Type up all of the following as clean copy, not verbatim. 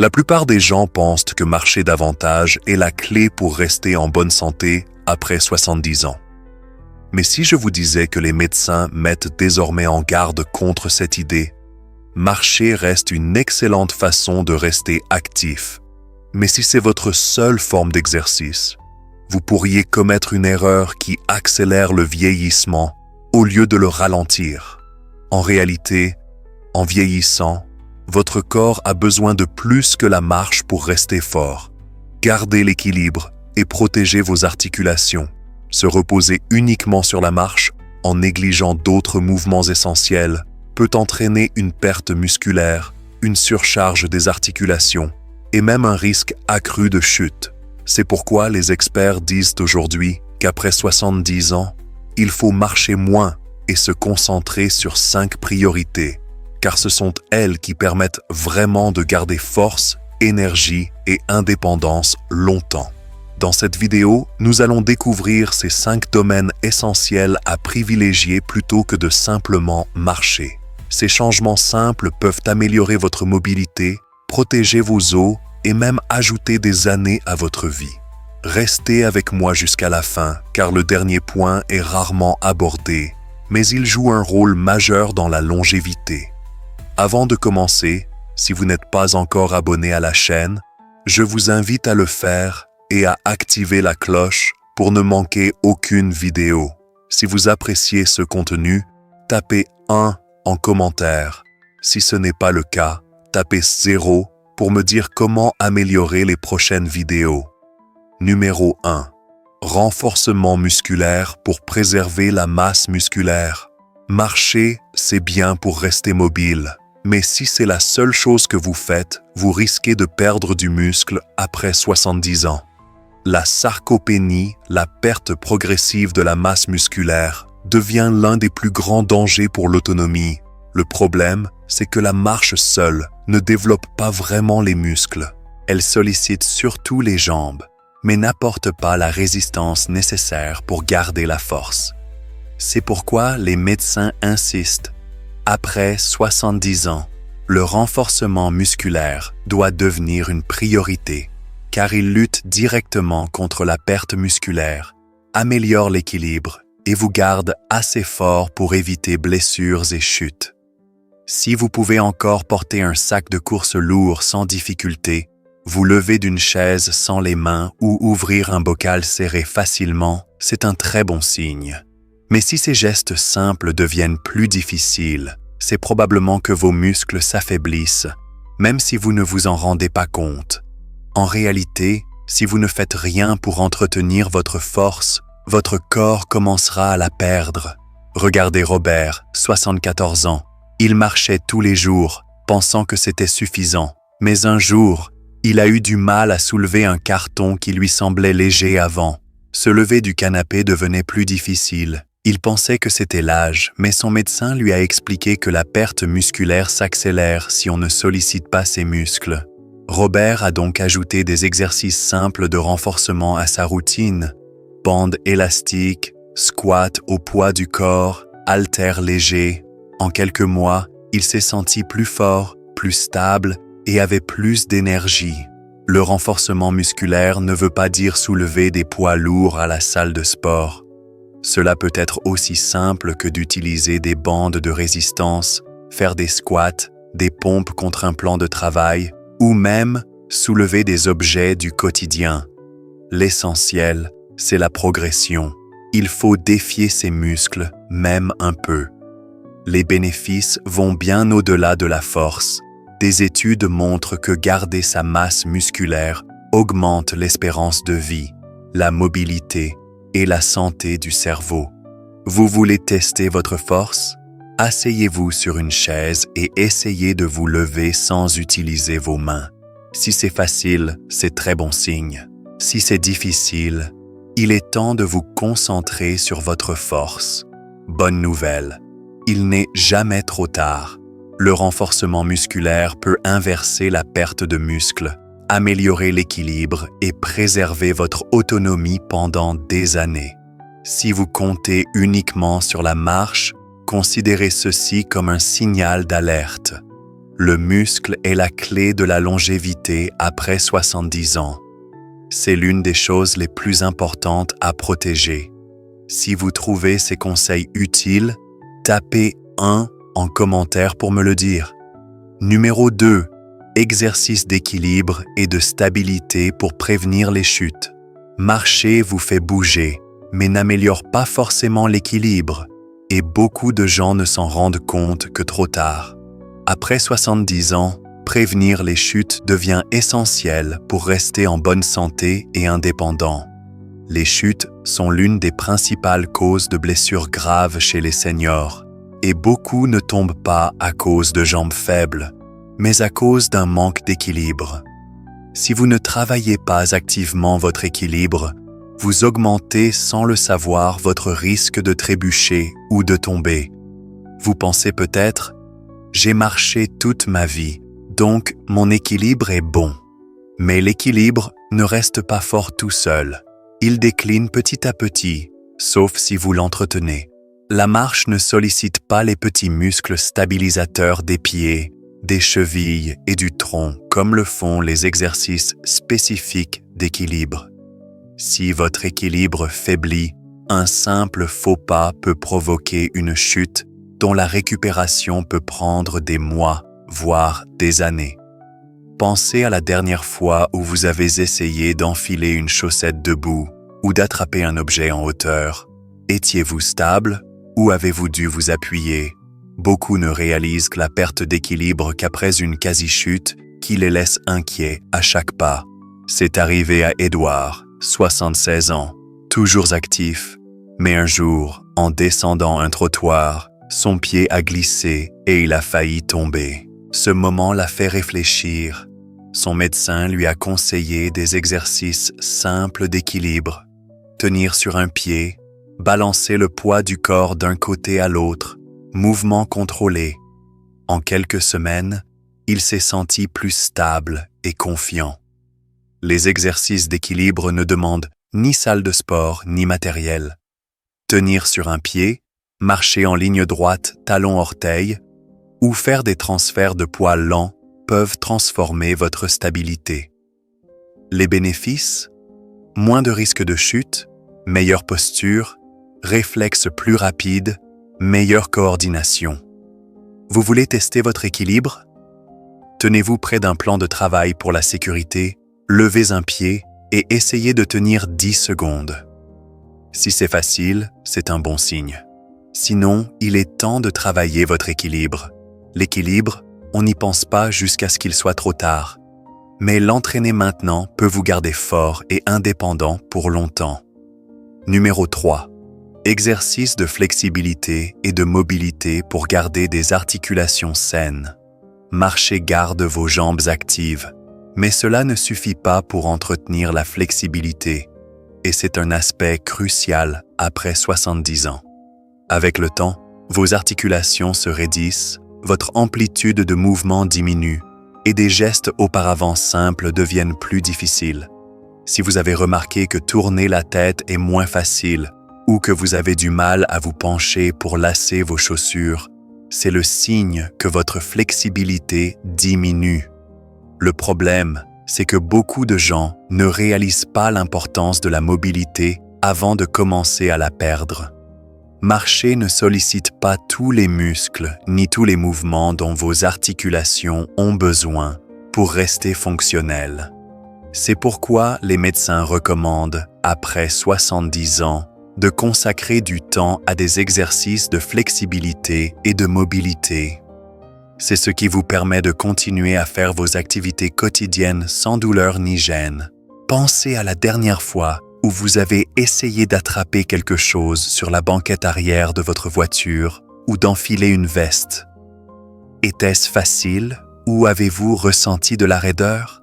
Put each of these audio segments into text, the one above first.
La plupart des gens pensent que marcher davantage est la clé pour rester en bonne santé après 70 ans. Mais si je vous disais que les médecins mettent désormais en garde contre cette idée, marcher reste une excellente façon de rester actif. Mais si c'est votre seule forme d'exercice, vous pourriez commettre une erreur qui accélère le vieillissement au lieu de le ralentir. En réalité, en vieillissant, votre corps a besoin de plus que la marche pour rester fort. Gardez l'équilibre et protégez vos articulations. Se reposer uniquement sur la marche, en négligeant d'autres mouvements essentiels, peut entraîner une perte musculaire, une surcharge des articulations et même un risque accru de chute. C'est pourquoi les experts disent aujourd'hui qu'après 70 ans, il faut marcher moins et se concentrer sur 5 priorités, car ce sont elles qui permettent vraiment de garder force, énergie et indépendance longtemps. Dans cette vidéo, nous allons découvrir ces 5 domaines essentiels à privilégier plutôt que de simplement marcher. Ces changements simples peuvent améliorer votre mobilité, protéger vos os et même ajouter des années à votre vie. Restez avec moi jusqu'à la fin, car le dernier point est rarement abordé, mais il joue un rôle majeur dans la longévité. Avant de commencer, si vous n'êtes pas encore abonné à la chaîne, je vous invite à le faire et à activer la cloche pour ne manquer aucune vidéo. Si vous appréciez ce contenu, tapez 1 en commentaire. Si ce n'est pas le cas, tapez 0 pour me dire comment améliorer les prochaines vidéos. Numéro 1. Renforcement musculaire pour préserver la masse musculaire. Marcher, c'est bien pour rester mobile. Mais si c'est la seule chose que vous faites, vous risquez de perdre du muscle après 70 ans. La sarcopénie, la perte progressive de la masse musculaire, devient l'un des plus grands dangers pour l'autonomie. Le problème, c'est que la marche seule ne développe pas vraiment les muscles. Elle sollicite surtout les jambes, mais n'apporte pas la résistance nécessaire pour garder la force. C'est pourquoi les médecins insistent. Après 70 ans, le renforcement musculaire doit devenir une priorité, car il lutte directement contre la perte musculaire, améliore l'équilibre et vous garde assez fort pour éviter blessures et chutes. Si vous pouvez encore porter un sac de course lourd sans difficulté, vous lever d'une chaise sans les mains ou ouvrir un bocal serré facilement, c'est un très bon signe. Mais si ces gestes simples deviennent plus difficiles, c'est probablement que vos muscles s'affaiblissent, même si vous ne vous en rendez pas compte. En réalité, si vous ne faites rien pour entretenir votre force, votre corps commencera à la perdre. Regardez Robert, 74 ans. Il marchait tous les jours, pensant que c'était suffisant. Mais un jour, il a eu du mal à soulever un carton qui lui semblait léger avant. Se lever du canapé devenait plus difficile. Il pensait que c'était l'âge, mais son médecin lui a expliqué que la perte musculaire s'accélère si on ne sollicite pas ses muscles. Robert a donc ajouté des exercices simples de renforcement à sa routine. Bandes élastiques, squats au poids du corps, haltères légers. En quelques mois, il s'est senti plus fort, plus stable et avait plus d'énergie. Le renforcement musculaire ne veut pas dire soulever des poids lourds à la salle de sport. Cela peut être aussi simple que d'utiliser des bandes de résistance, faire des squats, des pompes contre un plan de travail ou même soulever des objets du quotidien. L'essentiel, c'est la progression. Il faut défier ses muscles, même un peu. Les bénéfices vont bien au-delà de la force. Des études montrent que garder sa masse musculaire augmente l'espérance de vie, la mobilité et la santé du cerveau. Vous voulez tester votre force? Asseyez-vous sur une chaise et essayez de vous lever sans utiliser vos mains. Si c'est facile, c'est très bon signe. Si c'est difficile, il est temps de vous concentrer sur votre force. Bonne nouvelle, il n'est jamais trop tard. Le renforcement musculaire peut inverser la perte de muscle, améliorer l'équilibre et préserver votre autonomie pendant des années. Si vous comptez uniquement sur la marche, considérez ceci comme un signal d'alerte. Le muscle est la clé de la longévité après 70 ans. C'est l'une des choses les plus importantes à protéger. Si vous trouvez ces conseils utiles, tapez 1 en commentaire pour me le dire. Numéro 2. Exercice d'équilibre et de stabilité pour prévenir les chutes. Marcher vous fait bouger, mais n'améliore pas forcément l'équilibre, et beaucoup de gens ne s'en rendent compte que trop tard. Après 70 ans, prévenir les chutes devient essentiel pour rester en bonne santé et indépendant. Les chutes sont l'une des principales causes de blessures graves chez les seniors, et beaucoup ne tombent pas à cause de jambes faibles, mais à cause d'un manque d'équilibre. Si vous ne travaillez pas activement votre équilibre, vous augmentez sans le savoir votre risque de trébucher ou de tomber. Vous pensez peut-être « J'ai marché toute ma vie, donc mon équilibre est bon ». Mais l'équilibre ne reste pas fort tout seul. Il décline petit à petit, sauf si vous l'entretenez. La marche ne sollicite pas les petits muscles stabilisateurs des pieds, des chevilles et du tronc comme le font les exercices spécifiques d'équilibre. Si votre équilibre faiblit, un simple faux pas peut provoquer une chute dont la récupération peut prendre des mois, voire des années. Pensez à la dernière fois où vous avez essayé d'enfiler une chaussette debout ou d'attraper un objet en hauteur. Étiez-vous stable ou avez-vous dû vous appuyer? Beaucoup ne réalisent que la perte d'équilibre qu'après une quasi-chute qui les laisse inquiets à chaque pas. C'est arrivé à Edouard, 76 ans, toujours actif, mais un jour, en descendant un trottoir, son pied a glissé et il a failli tomber. Ce moment l'a fait réfléchir. Son médecin lui a conseillé des exercices simples d'équilibre. Tenir sur un pied, balancer le poids du corps d'un côté à l'autre, mouvement contrôlé. En quelques semaines, il s'est senti plus stable et confiant. Les exercices d'équilibre ne demandent ni salle de sport ni matériel. Tenir sur un pied, marcher en ligne droite, talon-orteil, ou faire des transferts de poids lents peuvent transformer votre stabilité. Les bénéfices? Moins de risques de chute, meilleure posture, réflexes plus rapides, meilleure coordination. Vous voulez tester votre équilibre? Tenez-vous près d'un plan de travail pour la sécurité, levez un pied et essayez de tenir 10 secondes. Si c'est facile, c'est un bon signe. Sinon, il est temps de travailler votre équilibre. L'équilibre, on n'y pense pas jusqu'à ce qu'il soit trop tard. Mais l'entraîner maintenant peut vous garder fort et indépendant pour longtemps. Numéro 3. Exercice de flexibilité et de mobilité pour garder des articulations saines. Marcher garde vos jambes actives, mais cela ne suffit pas pour entretenir la flexibilité, et c'est un aspect crucial après 70 ans. Avec le temps, vos articulations se raidissent, votre amplitude de mouvement diminue et des gestes auparavant simples deviennent plus difficiles. Si vous avez remarqué que tourner la tête est moins facile ou que vous avez du mal à vous pencher pour lasser vos chaussures, c'est le signe que votre flexibilité diminue. Le problème, c'est que beaucoup de gens ne réalisent pas l'importance de la mobilité avant de commencer à la perdre. Marcher ne sollicite pas tous les muscles ni tous les mouvements dont vos articulations ont besoin pour rester fonctionnelles. C'est pourquoi les médecins recommandent, après 70 ans, de consacrer du temps à des exercices de flexibilité et de mobilité. C'est ce qui vous permet de continuer à faire vos activités quotidiennes sans douleur ni gêne. Pensez à la dernière fois où vous avez essayé d'attraper quelque chose sur la banquette arrière de votre voiture ou d'enfiler une veste. Était-ce facile ou avez-vous ressenti de la raideur?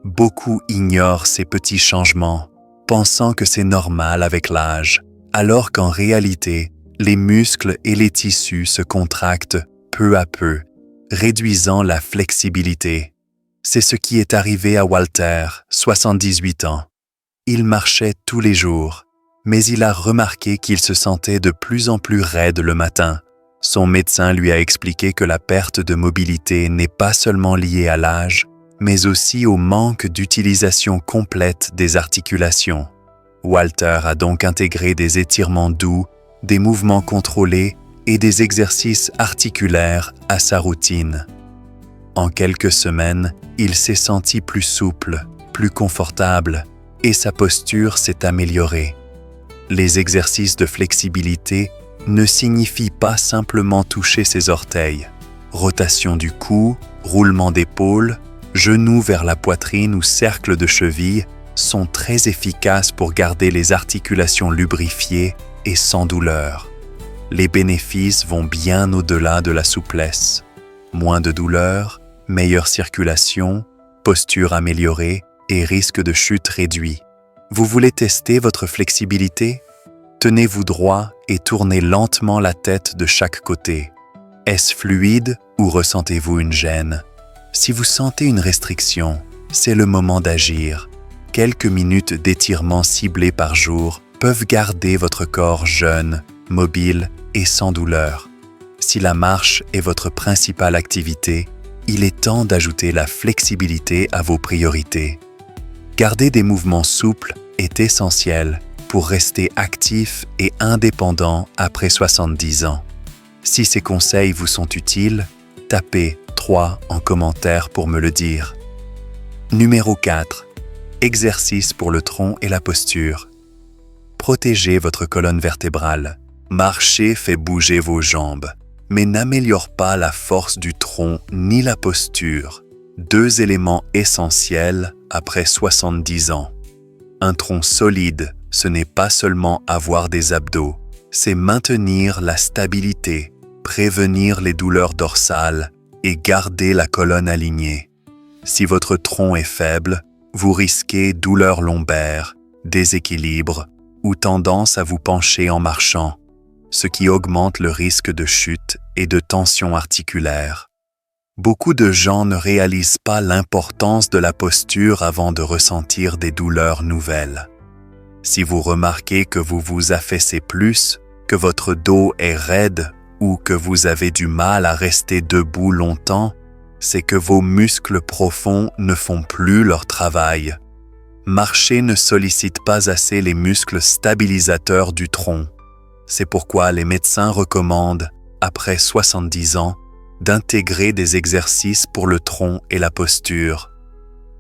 Beaucoup ignorent ces petits changements, pensant que c'est normal avec l'âge, alors qu'en réalité, les muscles et les tissus se contractent peu à peu, réduisant la flexibilité. C'est ce qui est arrivé à Walter, 78 ans. Il marchait tous les jours, mais il a remarqué qu'il se sentait de plus en plus raide le matin, Son médecin lui a expliqué que la perte de mobilité n'est pas seulement liée à l'âge, mais aussi au manque d'utilisation complète des articulations. Walter a donc intégré des étirements doux, des mouvements contrôlés et des exercices articulaires à sa routine. En quelques semaines, il s'est senti plus souple, plus confortable et sa posture s'est améliorée. Les exercices de flexibilité ne signifient pas simplement toucher ses orteils. Rotation du cou, roulement d'épaule, genoux vers la poitrine ou cercle de cheville sont très efficaces pour garder les articulations lubrifiées et sans douleur. Les bénéfices vont bien au-delà de la souplesse. Moins de douleur, meilleure circulation, posture améliorée et risque de chute réduit. Vous voulez tester votre flexibilité? Tenez-vous droit et tournez lentement la tête de chaque côté. Est-ce fluide ou ressentez-vous une gêne? Si vous sentez une restriction, c'est le moment d'agir. Quelques minutes d'étirement ciblés par jour peuvent garder votre corps jeune, mobile et sans douleur. Si la marche est votre principale activité, il est temps d'ajouter la flexibilité à vos priorités. Garder des mouvements souples est essentiel pour rester actif et indépendant après 70 ans. Si ces conseils vous sont utiles, tapez 3 en commentaire pour me le dire. Numéro 4. Exercice pour le tronc et la posture. Protégez votre colonne vertébrale. Marcher fait bouger vos jambes, mais n'améliore pas la force du tronc ni la posture. 2 éléments essentiels après 70 ans. Un tronc solide, ce n'est pas seulement avoir des abdos, c'est maintenir la stabilité, prévenir les douleurs dorsales et garder la colonne alignée. Si votre tronc est faible, vous risquez douleurs lombaires, déséquilibre ou tendance à vous pencher en marchant, ce qui augmente le risque de chute et de tension articulaire. Beaucoup de gens ne réalisent pas l'importance de la posture avant de ressentir des douleurs nouvelles. Si vous remarquez que vous vous affaissez plus, que votre dos est raide ou que vous avez du mal à rester debout longtemps, c'est que vos muscles profonds ne font plus leur travail. Marcher ne sollicite pas assez les muscles stabilisateurs du tronc. C'est pourquoi les médecins recommandent, après 70 ans, d'intégrer des exercices pour le tronc et la posture.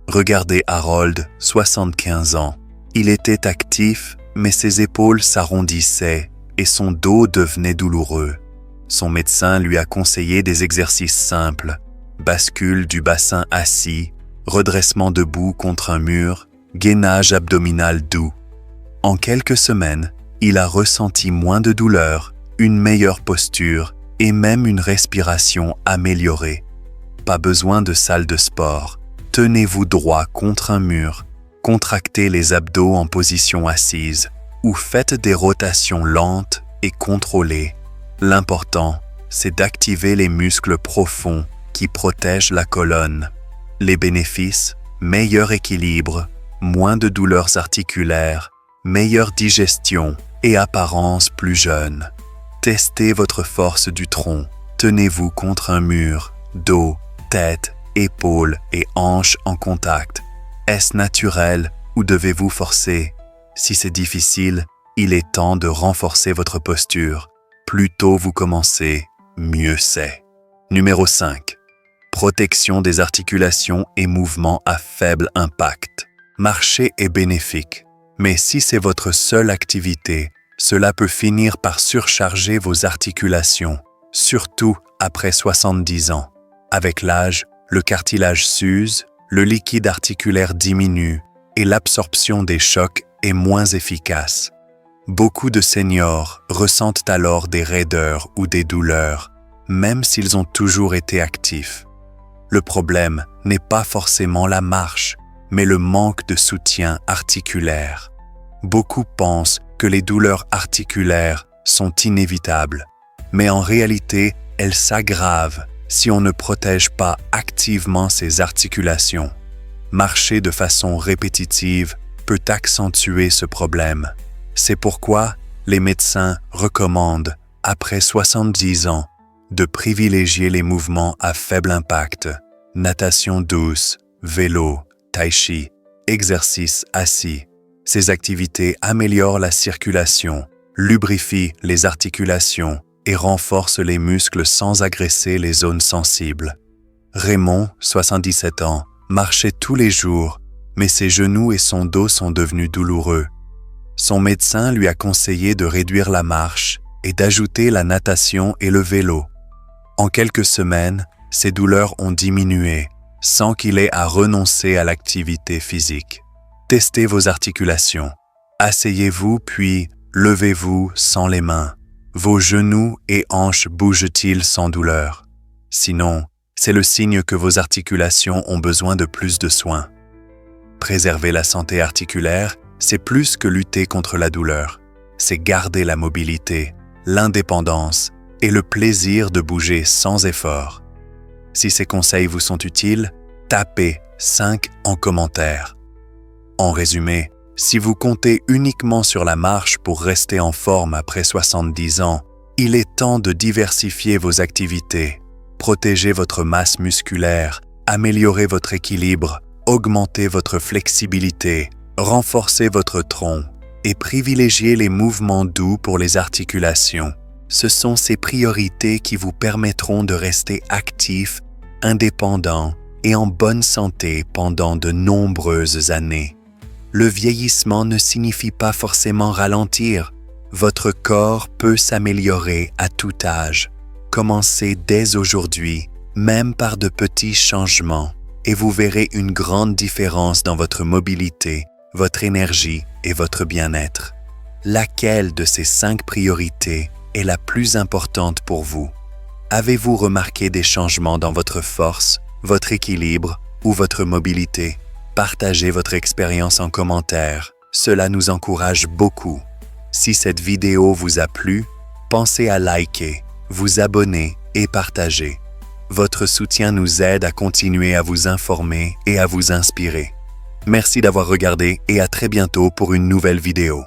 Regardez Harold, 75 ans. Il était actif, mais ses épaules s'arrondissaient et son dos devenait douloureux. Son médecin lui a conseillé des exercices simples, bascule du bassin assis, redressement debout contre un mur, gainage abdominal doux. En quelques semaines, il a ressenti moins de douleur, une meilleure posture et même une respiration améliorée. Pas besoin de salle de sport. Tenez-vous droit contre un mur, contractez les abdos en position assise ou faites des rotations lentes et contrôlées. L'important, c'est d'activer les muscles profonds qui protègent la colonne. Les bénéfices, meilleur équilibre, moins de douleurs articulaires, meilleure digestion et apparence plus jeune. Testez votre force du tronc. Tenez-vous contre un mur, dos, tête, épaules et hanches en contact. Est-ce naturel ou devez-vous forcer? Si c'est difficile, il est temps de renforcer votre posture. Plus tôt vous commencez, mieux c'est. Numéro 5. Protection des articulations et mouvements à faible impact. Marcher est bénéfique, mais si c'est votre seule activité, cela peut finir par surcharger vos articulations, surtout après 70 ans. Avec l'âge, le cartilage s'use, le liquide articulaire diminue et l'absorption des chocs est moins efficace. Beaucoup de seniors ressentent alors des raideurs ou des douleurs, même s'ils ont toujours été actifs. Le problème n'est pas forcément la marche, mais le manque de soutien articulaire. Beaucoup pensent que les douleurs articulaires sont inévitables, mais en réalité, elles s'aggravent si on ne protège pas activement ces articulations. Marcher de façon répétitive peut accentuer ce problème. C'est pourquoi les médecins recommandent, après 70 ans, de privilégier les mouvements à faible impact, natation douce, vélo, tai chi, exercice assis. Ces activités améliorent la circulation, lubrifient les articulations et renforcent les muscles sans agresser les zones sensibles. Raymond, 77 ans, marchait tous les jours, mais ses genoux et son dos sont devenus douloureux. Son médecin lui a conseillé de réduire la marche et d'ajouter la natation et le vélo. En quelques semaines, ses douleurs ont diminué, sans qu'il ait à renoncer à l'activité physique. Testez vos articulations. Asseyez-vous puis levez-vous sans les mains. Vos genoux et hanches bougent-ils sans douleur? Sinon, c'est le signe que vos articulations ont besoin de plus de soins. Préserver la santé articulaire, c'est plus que lutter contre la douleur. C'est garder la mobilité, l'indépendance et le plaisir de bouger sans effort. Si ces conseils vous sont utiles, tapez 5 en commentaire. En résumé, si vous comptez uniquement sur la marche pour rester en forme après 70 ans, il est temps de diversifier vos activités, protéger votre masse musculaire, améliorer votre équilibre, augmenter votre flexibilité, renforcer votre tronc et privilégier les mouvements doux pour les articulations. Ce sont ces priorités qui vous permettront de rester actif, indépendant et en bonne santé pendant de nombreuses années. Le vieillissement ne signifie pas forcément ralentir. Votre corps peut s'améliorer à tout âge. Commencez dès aujourd'hui, même par de petits changements, et vous verrez une grande différence dans votre mobilité, votre énergie et votre bien-être. Laquelle de ces 5 priorités est la plus importante pour vous? Avez-vous remarqué des changements dans votre force, votre équilibre ou votre mobilité? Partagez votre expérience en commentaire, cela nous encourage beaucoup. Si cette vidéo vous a plu, pensez à liker, vous abonner et partager. Votre soutien nous aide à continuer à vous informer et à vous inspirer. Merci d'avoir regardé et à très bientôt pour une nouvelle vidéo.